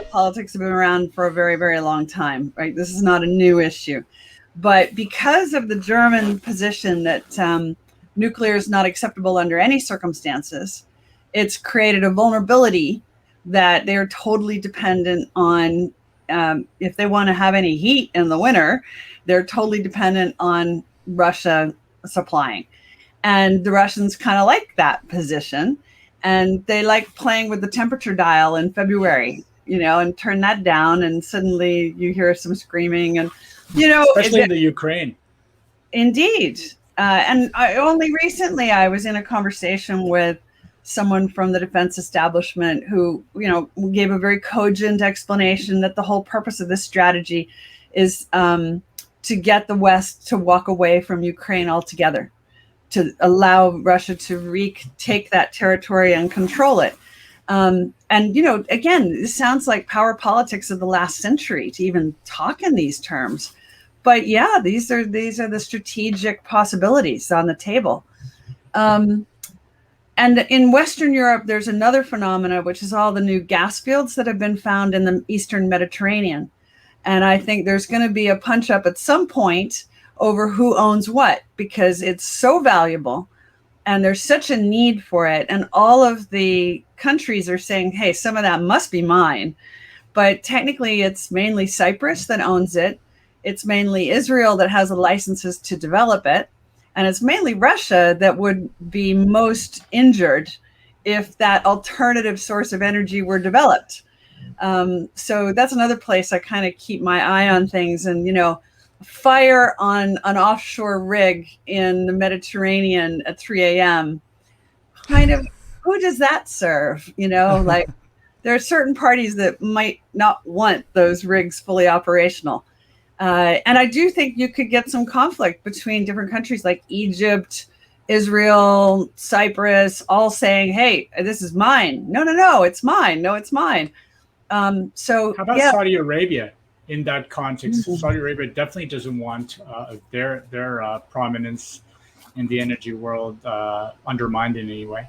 geopolitics have been around for a very, very long time, right? This is not a new issue. But because of the German position that nuclear is not acceptable under any circumstances, it's created a vulnerability that they're totally dependent on. If they want to have any heat in the winter, they're totally dependent on Russia supplying. And the Russians kind of like that position. And they like playing with the temperature dial in February, and turn that down. And suddenly you hear some screaming and, especially in the Ukraine. Indeed. And only recently I was in a conversation with someone from the defense establishment who, gave a very cogent explanation that the whole purpose of this strategy is to get the West to walk away from Ukraine altogether, to allow Russia to retake that territory and control it. And, again, this sounds like power politics of the last century to even talk in these terms. But yeah, these are the strategic possibilities on the table. And in Western Europe, there's another phenomena, which is all the new gas fields that have been found in the Eastern Mediterranean. And I think there's going to be a punch up at some point over who owns what, because it's so valuable and there's such a need for it. And all of the countries are saying, hey, some of that must be mine. But technically, it's mainly Cyprus that owns it. It's mainly Israel that has the licenses to develop it. And it's mainly Russia that would be most injured if that alternative source of energy were developed. So that's another place I kind of keep my eye on things. And, fire on an offshore rig in the Mediterranean at 3 a.m. kind of, who does that serve? Like there are certain parties that might not want those rigs fully operational. And I do think you could get some conflict between different countries like Egypt, Israel, Cyprus, all saying, hey, this is mine. No, it's mine. No, it's mine. So how about Saudi Arabia in that context? Mm-hmm. Saudi Arabia definitely doesn't want their prominence in the energy world undermined in any way.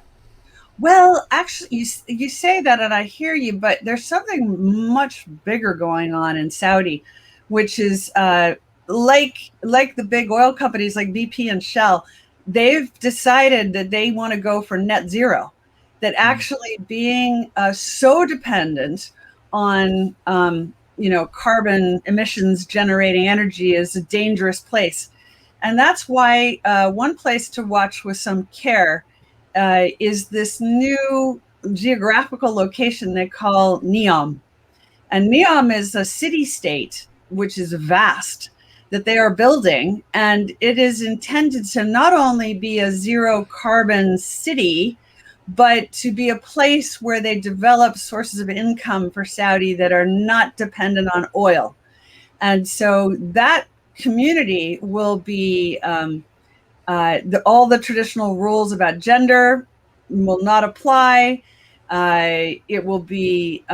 Well, actually, you say that and I hear you, but there's something much bigger going on in Saudi, which is like the big oil companies like BP and Shell. They've decided that they want to go for net zero, that actually being so dependent on carbon emissions generating energy is a dangerous place. And that's why one place to watch with some care is this new geographical location they call Neom. And Neom is a city-state, which is vast, that they are building. And it is intended to not only be a zero carbon city, but to be a place where they develop sources of income for Saudi that are not dependent on oil. And so that community will be, all the traditional rules about gender will not apply. It will be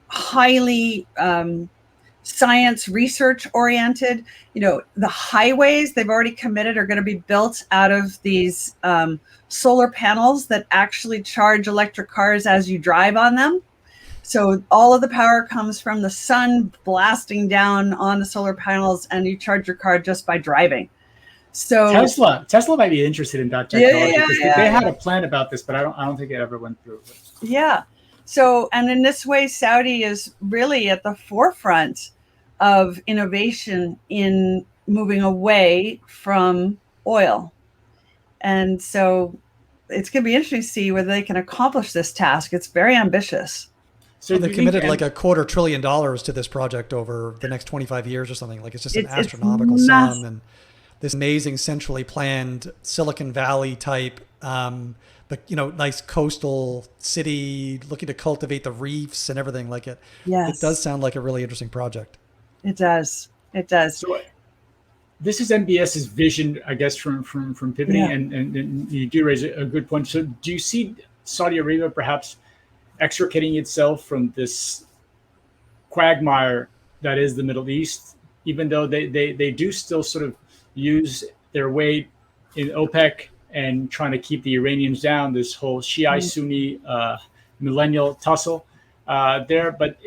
highly science research oriented. The highways they've already committed are going to be built out of these solar panels that actually charge electric cars as you drive on them. So all of the power comes from the sun blasting down on the solar panels, and you charge your car just by driving. So Tesla might be interested in that technology because they had a plan about this, but I don't think it ever went through. Yeah. So, and in this way, Saudi is really at the forefront of innovation in moving away from oil. And so it's going to be interesting to see whether they can accomplish this task. It's very ambitious. So they committed like $250 billion to this project over the next 25 years or something. Like it's just an astronomical sum, and this amazing centrally planned Silicon Valley type, but nice coastal city looking to cultivate the reefs and everything like it. Yes. It does sound like a really interesting project. It does. It does. So this is MBS's vision, I guess, from pivoting, and you do raise a good point. So do you see Saudi Arabia perhaps extricating itself from this quagmire that is the Middle East, even though they do still sort of use their weight in OPEC and trying to keep the Iranians down, this whole Shiite Sunni millennial tussle? there. But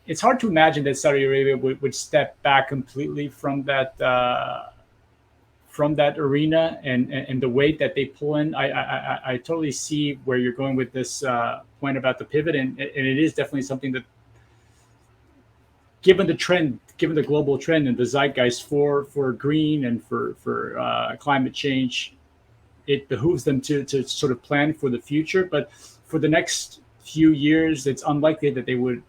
it's hard to imagine that Saudi Arabia would step back completely from that arena and the weight that they pull in. I totally see where you're going with this point about the pivot, and it is definitely something that, given the global trend and the zeitgeist for green and for climate change, it behooves them to sort of plan for the future. But for the next few years, it's unlikely that they would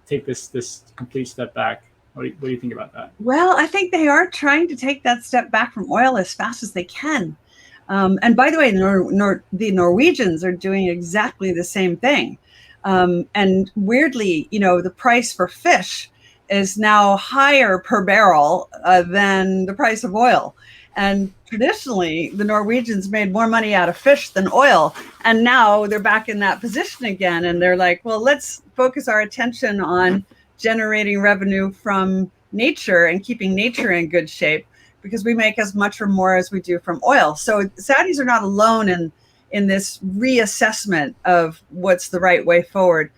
take this complete step back. What do you think about that? Well, I think they are trying to take that step back from oil as fast as they can. And by the way, the Norwegians are doing exactly the same thing. And weirdly, the price for fish is now higher per barrel than the price of oil. And traditionally, the Norwegians made more money out of fish than oil. And now they're back in that position again. And they're like, well, let's focus our attention on generating revenue from nature and keeping nature in good shape, because we make as much or more as we do from oil. So Saudis are not alone in this reassessment of what's the right way forward.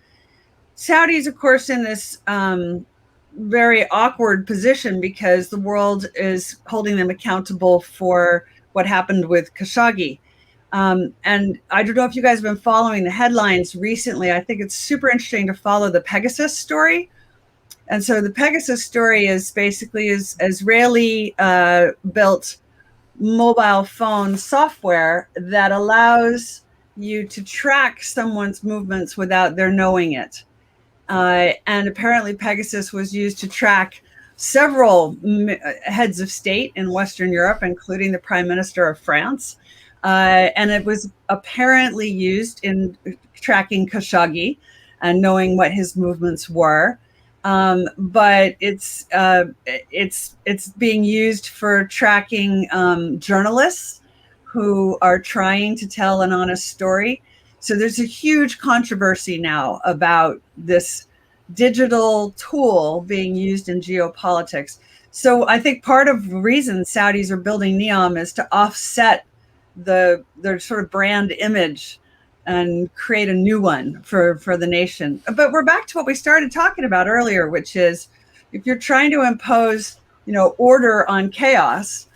Saudis, of course, in this very awkward position because the world is holding them accountable for what happened with Khashoggi. And I don't know if you guys have been following the headlines recently. I think it's super interesting to follow the Pegasus story. And so the Pegasus story is basically Israeli built mobile phone software that allows you to track someone's movements without their knowing it. And apparently Pegasus was used to track several heads of state in Western Europe, including the Prime Minister of France. And it was apparently used in tracking Khashoggi and knowing what his movements were. But it's being used for tracking journalists who are trying to tell an honest story. So there's a huge controversy now about this digital tool being used in geopolitics. So I think part of the reason Saudis are building NEOM is to offset their sort of brand image and create a new one for the nation. But we're back to what we started talking about earlier, which is if you're trying to impose, order on chaos,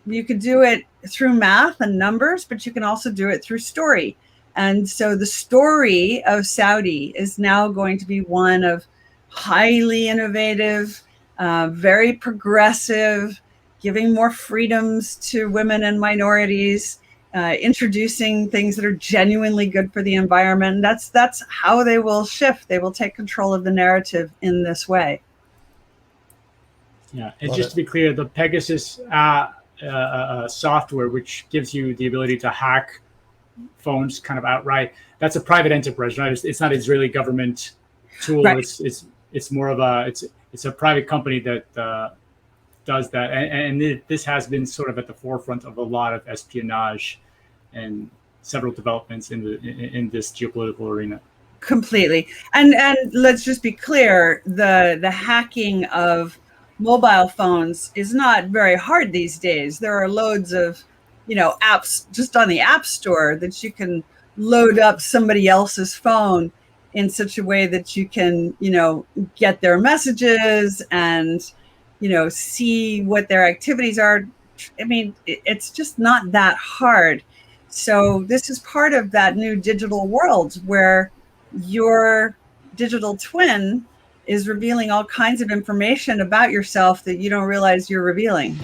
you could do it through math and numbers, but you can also do it through story. And so the story of Saudi is now going to be one of highly innovative, very progressive, giving more freedoms to women and minorities, introducing things that are genuinely good for the environment. That's how they will shift. They will take control of the narrative in this way. Yeah, and just to be clear, the Pegasus software, which gives you the ability to hack phones kind of outright, that's a private enterprise, right? It's not Israeli government tool. Right. It's more of it's a private company that does that, and this has been sort of at the forefront of a lot of espionage and several developments in this geopolitical arena. Completely, and let's just be clear: the hacking of mobile phones is not very hard these days. There are loads of apps just on the App Store that you can load up somebody else's phone in such a way that you can, get their messages and, see what their activities are. I mean, it's just not that hard. So this is part of that new digital world where your digital twin is revealing all kinds of information about yourself that you don't realize you're revealing.